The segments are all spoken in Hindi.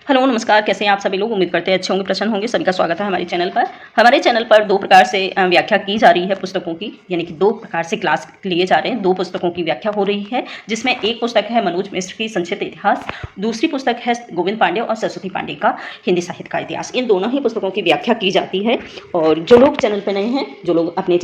हेलो नमस्कार, कैसे हैं आप सभी लोग। उम्मीद करते हैं अच्छे होंगे, प्रसन्न होंगे। सभी का स्वागत है हमारे चैनल पर। हमारे चैनल पर दो प्रकार से व्याख्या की जा रही है पुस्तकों की, यानी कि दो प्रकार से क्लास लिए जा रहे हैं। दो पुस्तकों की व्याख्या हो रही है, जिसमें एक पुस्तक है मनोज मिश्र की संक्षिप्त इतिहास, दूसरी पुस्तक है गोविंद पांडे और सरस्वती पांडे का हिंदी साहित्य का इतिहास। इन दोनों ही पुस्तकों की व्याख्या की जाती है। और जो लोग चैनल पर नए हैं, जो लोग अपने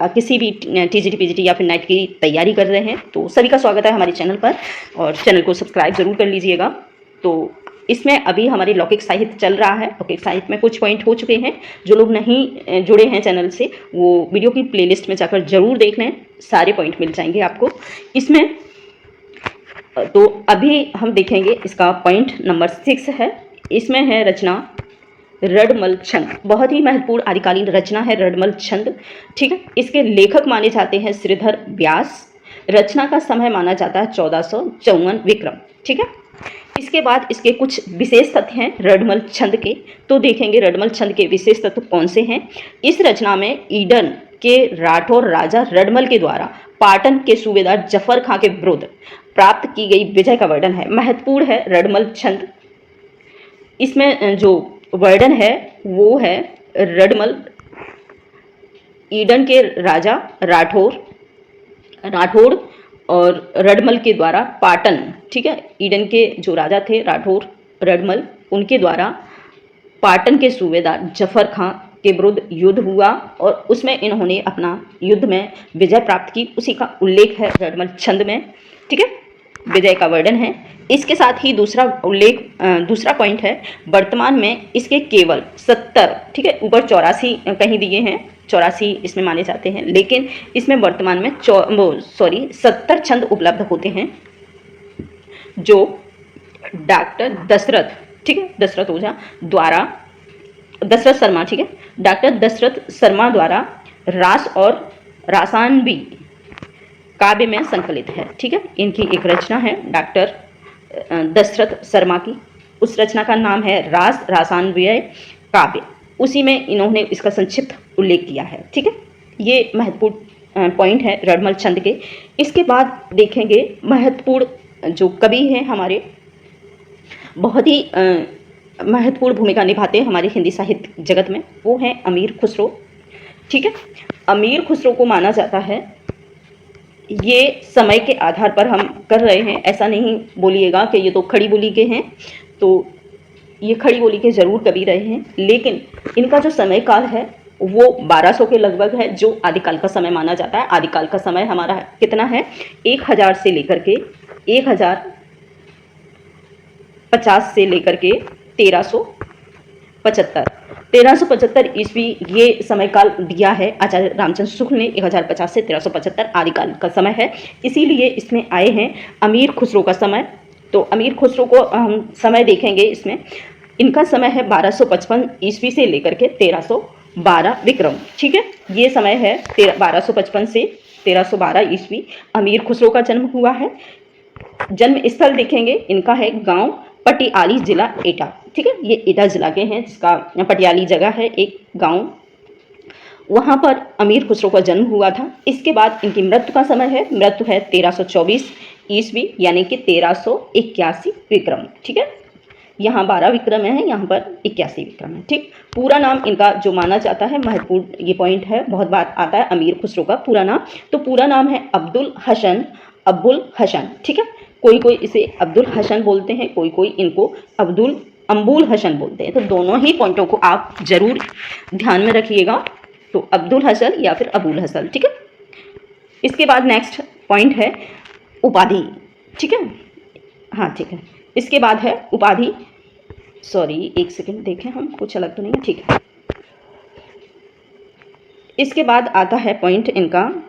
किसी भी टीजीटी पीजीटी या फिर नेट की तैयारी कर रहे हैं, तो सभी का स्वागत है हमारे चैनल पर। और चैनल को सब्सक्राइब जरूर कर लीजिएगा। तो इसमें अभी हमारी लौकिक साहित्य चल रहा है। लौकिक साहित्य में कुछ पॉइंट हो चुके हैं। जो लोग नहीं जुड़े हैं चैनल से, वो वीडियो की प्लेलिस्ट में जाकर जरूर देख लें, सारे पॉइंट मिल जाएंगे आपको इसमें। तो अभी हम देखेंगे इसका पॉइंट नंबर 6 है। इसमें है रचना रडमल छंद। बहुत ही महत्वपूर्ण आदिकालीन रचना है रडमल छंद, ठीक है। इसके लेखक माने जाते हैं श्रीधर व्यास। रचना का समय माना जाता है 1454 विक्रम, ठीक है। इसके बाद इसके कुछ विशेष तथ्य हैं रडमल छंद के। तो देखेंगे रडमल छंद के विशेष तत्व कौन से हैं। इस रचना में ईडन के राठौर राजा रडमल के द्वारा पाटन के सूबेदार जफर खां के विरुद्ध प्राप्त की गई विजय का वर्णन है। महत्वपूर्ण है रडमल छंद। इसमें जो वर्णन है वो है रडमल ईडन के राजा राठौर और रडमल के द्वारा पाटन, ठीक है। ईडन के जो राजा थे राठौर रडमल, उनके द्वारा पाटन के सूबेदार जफर खां के विरुद्ध युद्ध हुआ और उसमें इन्होंने अपना युद्ध में विजय प्राप्त की। उसी का उल्लेख है रडमल छंद में, ठीक है। विजय का वर्णन है। इसके साथ ही दूसरा पॉइंट है, वर्तमान में इसके केवल 70, ठीक है, ऊपर 84 कहीं दिए हैं, 84 इसमें माने जाते हैं, लेकिन इसमें वर्तमान में 70 छंद उपलब्ध होते हैं, जो डॉक्टर दशरथ, ठीक है, दशरथ शर्मा, ठीक है, डॉक्टर दशरथ शर्मा द्वारा रास और रासानवी काव्य में संकलित है, ठीक है। इनकी एक रचना है डॉक्टर दशरथ शर्मा की। उस रचना का नाम है रास रासानव्य काव्य। उसी में इन्होंने इसका संक्षिप्त उल्लेख किया है, ठीक है। ये महत्वपूर्ण पॉइंट है रडमल छंद के। इसके बाद देखेंगे महत्वपूर्ण जो कवि हैं हमारे, बहुत ही महत्वपूर्ण भूमिका निभाते हैं हमारे हिंदी साहित्य जगत में, वो हैं अमीर खुसरो, ठीक है। अमीर खुसरो को माना जाता है, ये समय के आधार पर हम कर रहे हैं, ऐसा नहीं बोलिएगा कि ये तो खड़ी बोली के हैं, तो ये खड़ी बोली के जरूर कवि रहे हैं, लेकिन इनका जो समय काल है वो 1200 के लगभग है, जो आदिकाल का समय माना जाता है। आदिकाल का समय हमारा कितना है, 1000 से लेकर के 1050 से लेकर के 1375 ईस्वी ये समय काल दिया है आचार्य रामचंद्र शुक्ल ने। 1050 से 1375 आदिकाल का समय है, इसीलिए इसमें आए हैं अमीर खुसरो का समय। तो अमीर खुसरो को हम समय देखेंगे, इसमें इनका समय है 1255 ईस्वी से लेकर के 1312 विक्रम, ठीक है। ये समय है 1255 से 1312 ईस्वी अमीर खुसरो का जन्म हुआ है। जन्म स्थल देखेंगे, इनका है गांव पटियाली, जिला एटा, ठीक है। ये एटा जिला के हैं, जिसका पटियाली जगह है एक गांव, वहां पर अमीर खुसरो का जन्म हुआ था। इसके बाद इनकी मृत्यु का समय है, मृत्यु है 1324 ईस्वी, यानी कि 1381 विक्रम, ठीक है। यहाँ 12 विक्रम है, यहाँ पर 81 विक्रम है, ठीक। पूरा नाम इनका जो माना जाता है, महत्वपूर्ण ये पॉइंट है, बहुत बार आता है अमीर खुसरो का पूरा नाम। तो पूरा नाम है अब्दुल हसन, ठीक है। कोई इसे अब्दुल हसन बोलते हैं, कोई इनको अम्बुल हसन बोलते हैं। तो दोनों ही पॉइंटों को आप जरूर ध्यान में रखिएगा, तो अब्दुल हसन या फिर अबुल हसन, ठीक है। इसके बाद नेक्स्ट पॉइंट है उपाधि, ठीक है। हाँ, ठीक है। इसके बाद है उपाधि, एक सेकंड देखें हम, कुछ अलग तो नहीं है, ठीक है। इसके बाद आता है पॉइंट इनका,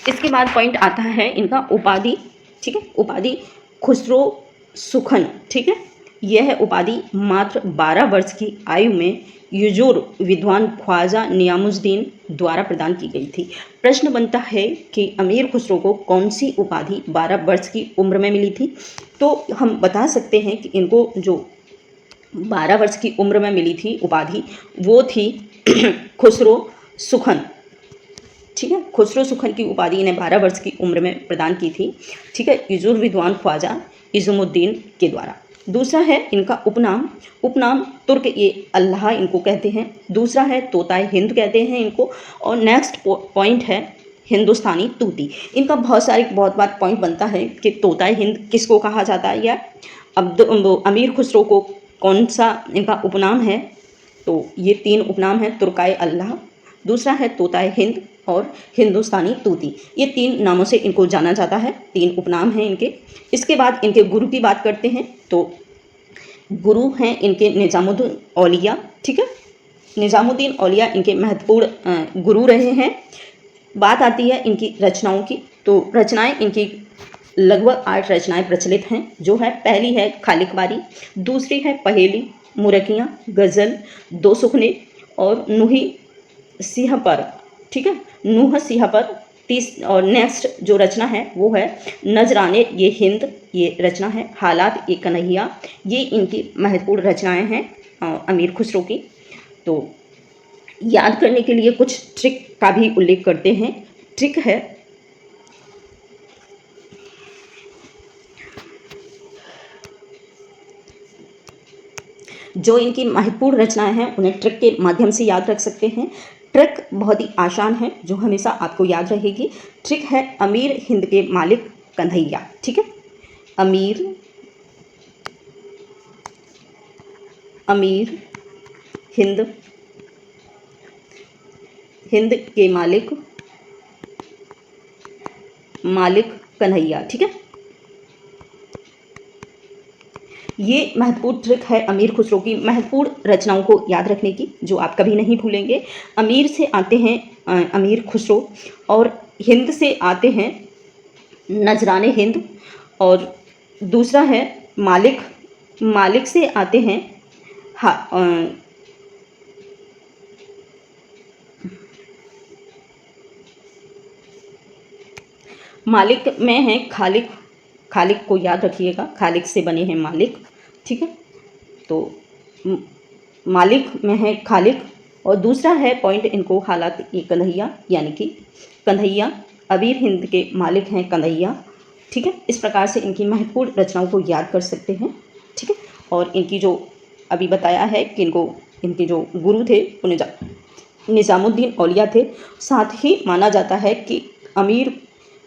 इसके बाद पॉइंट आता है इनका उपाधि, ठीक है। उपाधि खुसरो सुखन, ठीक है। यह है उपाधि मात्र 12 वर्ष की आयु में युजूर विद्वान ख्वाजा नियामुद्दीन द्वारा प्रदान की गई थी। प्रश्न बनता है कि अमीर खुसरो को कौन सी उपाधि 12 वर्ष की उम्र में मिली थी। तो हम बता सकते हैं कि इनको जो 12 वर्ष की उम्र में मिली थी उपाधि, वो थी खुसरो सुखन, ठीक है। खुसरो सुखन की उपाधि इन्हें 12 वर्ष की उम्र में प्रदान की थी, ठीक है, इजुर विद्वान ख्वाजा इजुमुद्दीन के द्वारा। दूसरा है इनका उपनाम, उपनाम तुर्क ये अल्लाह इनको कहते हैं। दूसरा है तोताए हिंद कहते हैं इनको। और नेक्स्ट पॉइंट है हिंदुस्तानी तूती। इनका बहुत बार पॉइंट बनता है कि तोताए हिंद किसको कहा जाता है, या अमीर खुसरो को कौन सा इनका उपनाम है। तो ये 3 उपनाम हैं, तुर्काए अल्लाह, दूसरा है तोताए हिंद और हिंदुस्तानी तूती। ये 3 नामों से इनको जाना जाता है, 3 उपनाम हैं इनके। इसके बाद इनके गुरु की बात करते हैं, तो गुरु हैं इनके निज़ामुद्दीन औलिया, ठीक है। निज़ामुद्दीन औलिया इनके महत्वपूर्ण गुरु रहे हैं। बात आती है इनकी रचनाओं की, तो रचनाएं इनकी लगभग 8 रचनाएं प्रचलित हैं, जो है पहली है खालिकबारी, दूसरी है पहेली, मुरकियाँ, गज़ल, 2 सुखने और नुही सिंह पर, ठीक है, नूह सिंह पर। और नेक्स्ट जो रचना है वो है नजराने ये हिंद, ये रचना है। हालात ये कन्हैया, ये इनकी महत्वपूर्ण रचनाएं हैं अमीर खुसरो की। तो याद करने के लिए कुछ ट्रिक का भी उल्लेख करते हैं। ट्रिक है जो इनकी महत्वपूर्ण रचनाएं हैं उन्हें ट्रिक के माध्यम से याद रख सकते हैं। ट्रिक बहुत ही आसान है जो हमेशा आपको याद रहेगी। ट्रिक है अमीर हिंद के मालिक कन्हैया, ठीक है। अमीर हिंद के मालिक कन्हैया, ठीक है। ये महत्वपूर्ण ट्रिक है अमीर खुसरो की महत्वपूर्ण रचनाओं को याद रखने की, जो आप कभी नहीं भूलेंगे। अमीर से आते हैं अमीर खुसरो, और हिंद से आते हैं नजराने हिंद, और दूसरा है मालिक से आते हैं मालिक में है खालिक को याद रखिएगा, खालिक से बने हैं मालिक, ठीक है। तो मालिक में है खालिक, और दूसरा है पॉइंट इनको हालात ये कन्हैया, यानी कि कन्हैया, अमीर हिंद के मालिक हैं कन्हैया, ठीक है। इस प्रकार से इनकी महत्वपूर्ण रचनाओं को याद कर सकते हैं, ठीक है। और इनकी जो अभी बताया है कि इनके जो गुरु थे वो निज़ामुद्दीन औलिया थे। साथ ही माना जाता है कि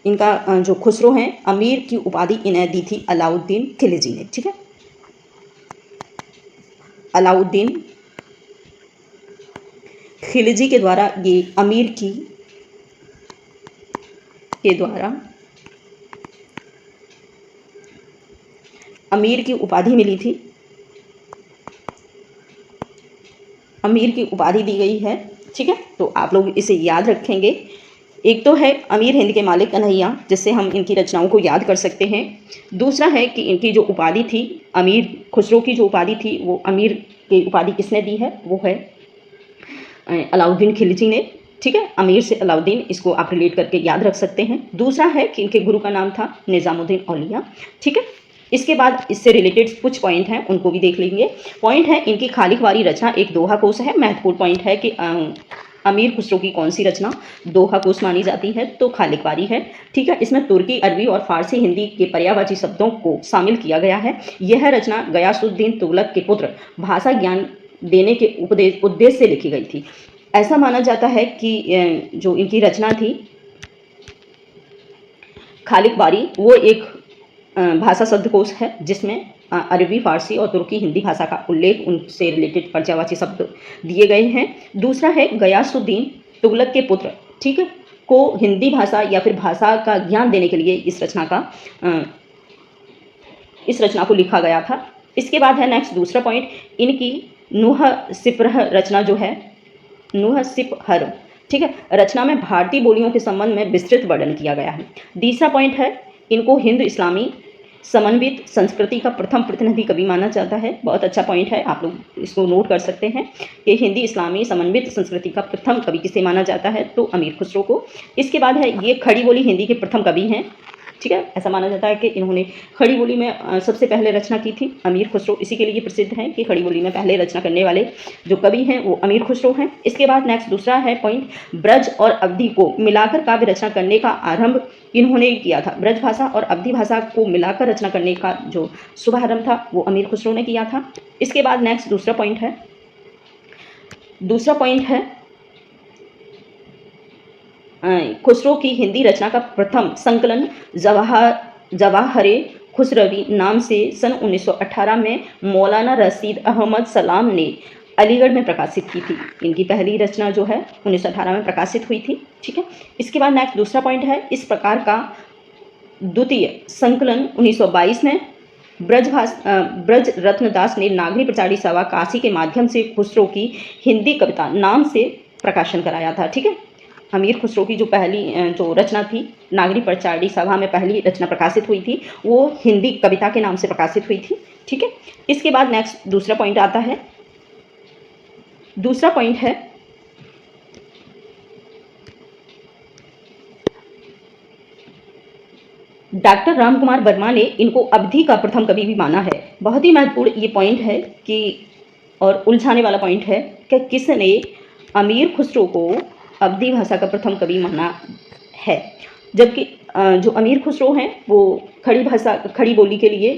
इनका जो खुसरो हैं अमीर की उपाधि इन्हें दी थी अलाउद्दीन खिलजी ने, ठीक है। अलाउद्दीन खिलजी के द्वारा ये अमीर की उपाधि मिली थी, अमीर की उपाधि दी गई है, ठीक है। तो आप लोग इसे याद रखेंगे। एक तो है अमीर हिंद के मालिक कन्हैया, जिससे हम इनकी रचनाओं को याद कर सकते हैं। दूसरा है कि इनकी जो उपाधि थी, अमीर खुसरो की जो उपाधि थी, वो अमीर की उपाधि किसने दी है, वो है अलाउद्दीन खिलजी ने, ठीक है। अमीर से अलाउद्दीन, इसको आप रिलेट करके याद रख सकते हैं। दूसरा है कि इनके गुरु का नाम था निज़ामुद्दीन औलिया, ठीक है। इसके बाद इससे रिलेटेड कुछ पॉइंट हैं, उनको भी देख लेंगे। पॉइंट है इनकी खालिकवारी रचना एक दोहा कोश है। महत्वपूर्ण पॉइंट है कि अमीर खुसरो की कौन सी रचना दोहा कोश मानी जाती है, तो खालिकवारी है, ठीक है। इसमें तुर्की, अरबी और फारसी हिंदी के पर्यायवाची शब्दों को शामिल किया गया है। यह रचना गयासुद्दीन तुगलक के पुत्र भाषा ज्ञान देने के उद्देश्य से लिखी गई थी। ऐसा माना जाता है कि जो इनकी रचना थी खालिकवारी, वो एक भाषा शब्दकोश है, जिसमें अरबी, फारसी और तुर्की हिंदी भाषा का उल्लेख, उनसे रिलेटेड पर्यायवाची शब्द दिए गए हैं। दूसरा है गयासुद्दीन तुगलक के पुत्र, ठीक है, को हिंदी भाषा या फिर भाषा का ज्ञान देने के लिए इस रचना को लिखा गया था। इसके बाद है नेक्स्ट दूसरा पॉइंट, इनकी नूह सिपहर रचना जो है, नूह सिपहर, ठीक है, रचना में भारतीय बोलियों के संबंध में विस्तृत वर्णन किया गया है। तीसरा पॉइंट है इनको हिंद इस्लामी समन्वित संस्कृति का प्रथम प्रतिनिधि कवि माना जाता है। बहुत अच्छा पॉइंट है, आप लोग इसको नोट कर सकते हैं कि हिंदी इस्लामी समन्वित संस्कृति का प्रथम कवि किसे माना जाता है, तो अमीर खुसरो को। इसके बाद है ये खड़ी बोली हिंदी के प्रथम कवि हैं, ठीक है। ऐसा माना जाता है कि इन्होंने खड़ी बोली में सबसे पहले रचना की थी अमीर खुसरो, इसी के लिए प्रसिद्ध हैं कि खड़ी बोली में पहले रचना करने वाले जो कवि हैं वो अमीर खुसरो हैं। इसके बाद नेक्स्ट दूसरा है पॉइंट, ब्रज और अवधि को मिलाकर काव्य रचना करने का आरंभ इन्होंने किया था। ब्रज भाषा और अवधि भाषा को मिलाकर रचना करने का जो शुभारंभ था वो अमीर खुसरो ने किया था। इसके बाद नेक्स्ट दूसरा पॉइंट है खुसरो की हिंदी रचना का प्रथम संकलन जवाहरे खुसरवी नाम से सन 1918 में मौलाना रशीद अहमद सलाम ने अलीगढ़ में प्रकाशित की थी। इनकी पहली रचना जो है 1918 में प्रकाशित हुई थी। ठीक है। इसके बाद नेक्स्ट दूसरा पॉइंट है, इस प्रकार का द्वितीय संकलन 1922 में ब्रज रत्नदास ने नागरी प्रचारी सभा काशी के माध्यम से खुसरो की हिंदी कविता नाम से प्रकाशन कराया था। ठीक है। अमीर खुसरो की जो पहली जो रचना थी नागरी प्रचारी सभा में पहली रचना प्रकाशित हुई थी वो हिंदी कविता के नाम से प्रकाशित हुई थी। ठीक है। इसके बाद नेक्स्ट दूसरा पॉइंट आता है, दूसरा पॉइंट है डॉक्टर रामकुमार वर्मा ने इनको अवधि का प्रथम कवि भी माना है। बहुत ही महत्वपूर्ण ये पॉइंट है कि और उलझाने वाला पॉइंट है कि किसने अमीर खुसरो को अवधि भाषा का प्रथम कवि माना है, जबकि जो अमीर खुसरो हैं वो खड़ी बोली के लिए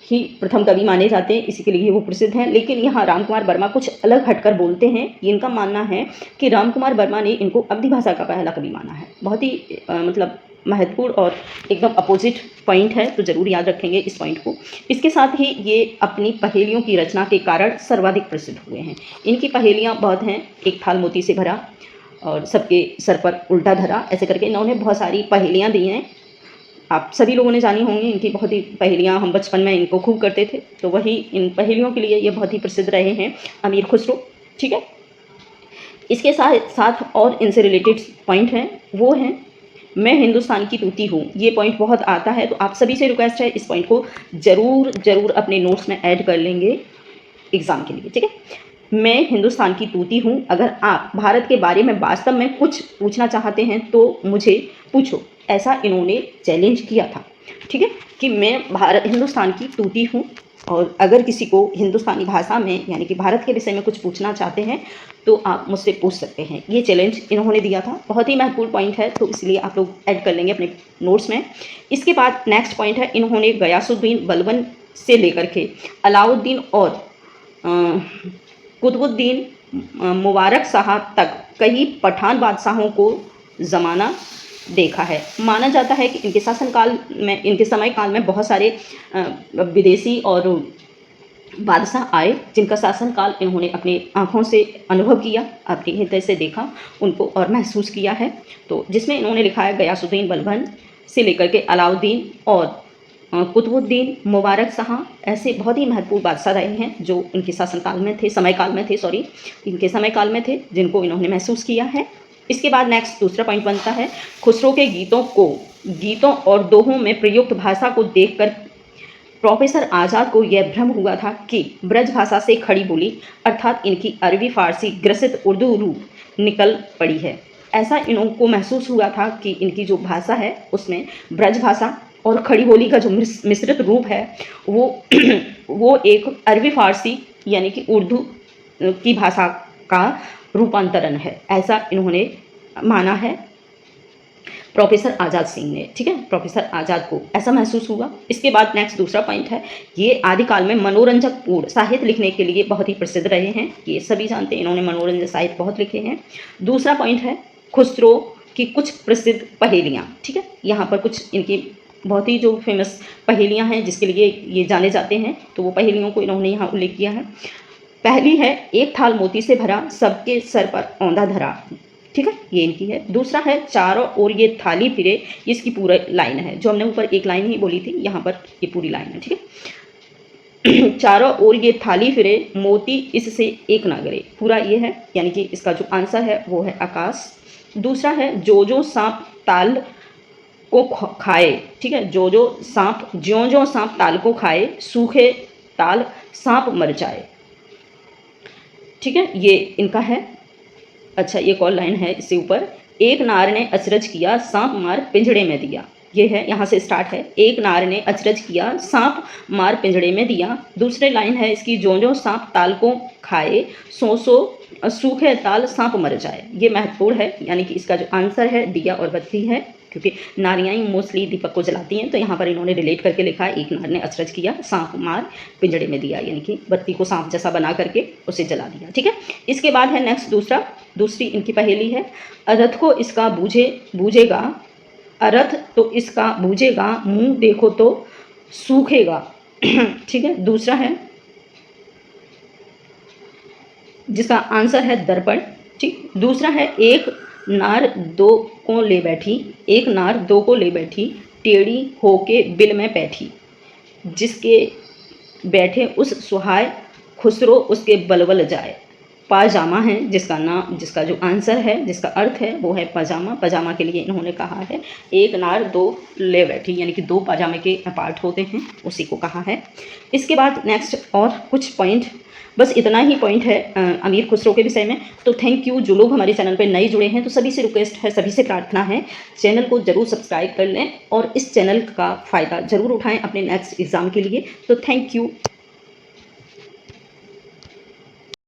ही प्रथम कवि माने जाते हैं, इसी के लिए वो प्रसिद्ध हैं। लेकिन यहाँ रामकुमार वर्मा कुछ अलग हटकर बोलते हैं। इनका मानना है कि रामकुमार वर्मा ने इनको अवधि भाषा का पहला कवि माना है। बहुत ही मतलब महत्वपूर्ण और एकदम अपोजिट पॉइंट है, तो ज़रूर याद रखेंगे इस पॉइंट को। इसके साथ ही ये अपनी पहेलियों की रचना के कारण सर्वाधिक प्रसिद्ध हुए हैं। इनकी पहेलियाँ बहुत हैं, एक थाल मोती से भरा और सबके सर पर उल्टा धरा, ऐसे करके इन्होंने बहुत सारी पहेलियाँ दी हैं। आप सभी लोगों ने जानी होंगी इनकी बहुत ही पहेलियाँ, हम बचपन में इनको खूब करते थे, तो वही इन पहेलियों के लिए ये बहुत ही प्रसिद्ध रहे हैं अमीर खुसरो। ठीक है। इसके साथ और इनसे रिलेटेड पॉइंट हैं, वो हैं मैं हिंदुस्तान की तूती हूँ। ये पॉइंट बहुत आता है, तो आप सभी से रिक्वेस्ट है इस पॉइंट को ज़रूर अपने नोट्स में ऐड कर लेंगे एग्ज़ाम के लिए। ठीक है। मैं हिंदुस्तान की तूती हूँ, अगर आप भारत के बारे में वास्तव में कुछ पूछना चाहते हैं तो मुझे पूछो, ऐसा इन्होंने चैलेंज किया था। ठीक है, कि मैं हिंदुस्तान की तूती हूँ और अगर किसी को हिंदुस्तानी भाषा में यानी कि भारत के विषय में कुछ पूछना चाहते हैं तो आप मुझसे पूछ सकते हैं। ये चैलेंज इन्होंने दिया था, बहुत ही महत्वपूर्ण पॉइंट है, तो इसलिए आप लोग ऐड कर लेंगे अपने नोट्स में। इसके बाद नेक्स्ट पॉइंट है, इन्होंने गयासुद्दीन बलबन से लेकर के अलाउद्दीन और कुतुबुद्दीन मुबारक शाह तक कई पठान बादशाहों को ज़माना देखा है। माना जाता है कि इनके समय काल में बहुत सारे विदेशी और बादशाह आए जिनका शासनकाल इन्होंने अपनी आँखों से अनुभव किया, अपने हृदय से देखा उनको और महसूस किया है। तो जिसमें इन्होंने लिखा है गयासुद्दीन बलबन से लेकर के अलाउद्दीन और कुतुबुद्दीन मुबारक शाह, ऐसे बहुत ही महत्वपूर्ण बादशाह रहे हैं जो इनके शासनकाल में थे, इनके समय काल में थे, जिनको इन्होंने महसूस किया है। इसके बाद नेक्स्ट दूसरा पॉइंट बनता है, खुसरो के गीतों और दोहों में प्रयुक्त भाषा को देखकर प्रोफेसर आज़ाद को यह भ्रम हुआ था कि ब्रज भाषा से खड़ी बोली अर्थात इनकी अरबी फारसी ग्रसित उर्दू रूप निकल पड़ी है। ऐसा इनको महसूस हुआ था कि इनकी जो भाषा है उसमें ब्रज भाषा और खड़ी बोली का जो मिश्रित रूप है वो एक अरबी फारसी यानी कि उर्दू की भाषा का रूपांतरण है, ऐसा इन्होंने माना है प्रोफेसर आज़ाद सिंह ने। ठीक है, प्रोफेसर आज़ाद को ऐसा महसूस हुआ। इसके बाद नेक्स्ट दूसरा पॉइंट है, ये आदिकाल में मनोरंजक पूर्ण साहित्य लिखने के लिए बहुत ही प्रसिद्ध रहे हैं, ये सभी जानते हैं, इन्होंने मनोरंजक साहित्य बहुत लिखे हैं। दूसरा पॉइंट है खुसरो की कुछ प्रसिद्ध पहेलियाँ। ठीक है, यहाँ पर कुछ इनकी बहुत ही जो फेमस पहेलियाँ हैं जिसके लिए ये जाने जाते हैं, तो वो पहेलियों को इन्होंने यहाँ उल्लेख किया है। पहली है, एक थाल मोती से भरा सबके सर पर औंधा धरा। ठीक है, ये इनकी है। दूसरा है, चारों ओर ये थाली फिरे, इसकी पूरा लाइन है, जो हमने ऊपर एक लाइन ही बोली थी, यहाँ पर ये पूरी लाइन है। ठीक है, चारों ओर ये थाली फिरे, मोती इससे एक ना गिरे, पूरा ये है, यानी कि इसका जो आंसर है वो है आकाश। दूसरा है, जो सांप ताल को खाए। ठीक है, ज्यों सांप ताल को खाए, सूखे ताल सांप मर जाए। ठीक है, ये इनका है। अच्छा, एक और लाइन है इससे ऊपर, एक नार ने अचरज किया, सांप मार पिंजड़े में दिया। ये है, यहाँ से स्टार्ट है। एक नार ने अचरज किया, सांप मार पिंजड़े में दिया। दूसरे लाइन है इसकी, जो जो सांप ताल को खाए, सो सो सूखे ताल सांप मर जाए। ये महत्वपूर्ण है, यानी कि इसका जो आंसर है दिया और बत्ती है, क्योंकि नारियाँ ही मोस्टली दीपक को जलाती हैं, तो यहाँ पर इन्होंने रिलेट करके लिखा है, एक नार ने अचरज किया, सांप मार पिंजड़े में दिया, यानी कि बत्ती को सांप जैसा बना करके उसे जला दिया। ठीक है, इसके बाद है नेक्स्ट दूसरी इनकी पहेली है, अरथ को इसका बूझेगा, अरथ तो इसका बूझेगा, मुंह देखो तो सूखेगा। ठीक है, दूसरा है जिसका आंसर है दर्पण। ठीक, दूसरा है एक नार दो को ले बैठी, एक नार दो को ले बैठी, टेढ़ी होके बिल में बैठी, जिसके बैठे उस सुहाए, खुसरो उसके बलबल जाए। पाजामा है जिसका जो आंसर है, जिसका अर्थ है वो है पजामा। पजामा के लिए इन्होंने कहा है एक नार दो ले बैठी, यानी कि दो पाजामे के पार्ट होते हैं, उसी को कहा है। इसके बाद नेक्स्ट और कुछ पॉइंट, बस इतना ही पॉइंट है अमीर खुसरो के विषय में। तो थैंक यू। जो लोग हमारे चैनल पर नए जुड़े हैं तो सभी से रिक्वेस्ट है, सभी से प्रार्थना है, चैनल को ज़रूर सब्सक्राइब कर लें और इस चैनल का फ़ायदा ज़रूर उठाएं अपने नेक्स्ट एग्ज़ाम के लिए। तो थैंक यू।